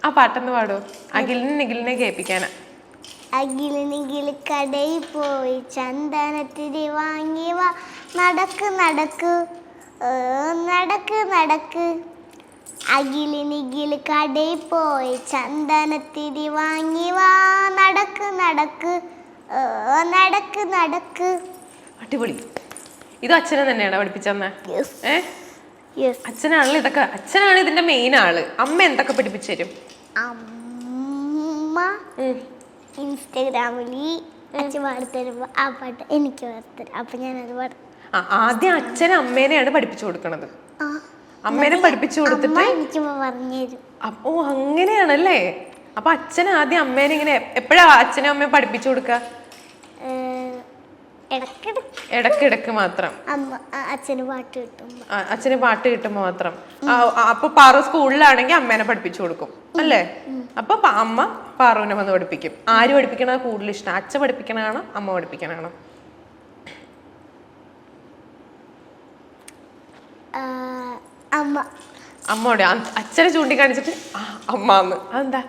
ആ പാട്ടൊന്ന് പാടോ? അഖിലിനെ നിഖിലിനെ കേൾപ്പിക്കാനാ. അഖിലിനിഖിൽ കടയിൽ പോയി ചന്ദനത്തിരി വാങ്ങി വാ, നടക്ക് നടക്ക് നടക്ക് നടക്ക്. അഖിലിനിഖിൽ കടയിൽ പോയി ചന്ദനത്തിരി വാങ്ങി വാ, നടക്ക് നടക്ക് നടക്ക് നടക്ക്. അടിപൊളി. ഇത് അച്ഛനെ തന്നെയാണ് പഠിപ്പിച്ചെന്നെ? അച്ഛനാണല്ലോ ഇതൊക്കെ. അച്ഛനാണ് ഇതിന്റെ മെയിൻ ആള്. അമ്മ എന്തൊക്കെ പഠിപ്പിച്ചു തരും? അമ്മ ഇൻസ്റ്റഗ്രാമിൽ അച്ഛൻ പാടിത്തരുമ്പോ ആ പാട്ട് എനിക്ക് പാടിത്തരും. അപ്പൊ ഞാനത് പാടും. ആദ്യം അച്ഛനും അമ്മേനെയാണ് പഠിപ്പിച്ചു കൊടുക്കണത്. അമ്മേനെ പഠിപ്പിച്ചു കൊടുത്തിട്ട് എനിക്ക് പറഞ്ഞുതരും. ഓ അങ്ങനെയാണല്ലേ. അപ്പൊ അച്ഛൻ ആദ്യം അമ്മേനെ ഇങ്ങനെ എപ്പോഴാ അച്ഛനും അമ്മയും പഠിപ്പിച്ചു കൊടുക്ക? ഇടക്കിടക്ക് മാത്രം. അച്ഛന് പാട്ട് കിട്ടുമ്പോ മാത്രം. അപ്പൊ പാറു സ്കൂളിലാണെങ്കിൽ അമ്മേനെ പഠിപ്പിച്ചു കൊടുക്കും അല്ലേ? അപ്പൊ അമ്മ പാറുവിനെ വന്ന് പഠിപ്പിക്കും. ആര് പഠിപ്പിക്കണത് കൂടുതൽ ഇഷ്ടം? അച്ഛൻ പഠിപ്പിക്കണാണോ അമ്മ പഠിപ്പിക്കണാണോ? അമ്മ. അമ്മോടെ അച്ഛനെ ചൂണ്ടിക്കാണിച്ചിട്ട് അമ്മ. അതെന്താ?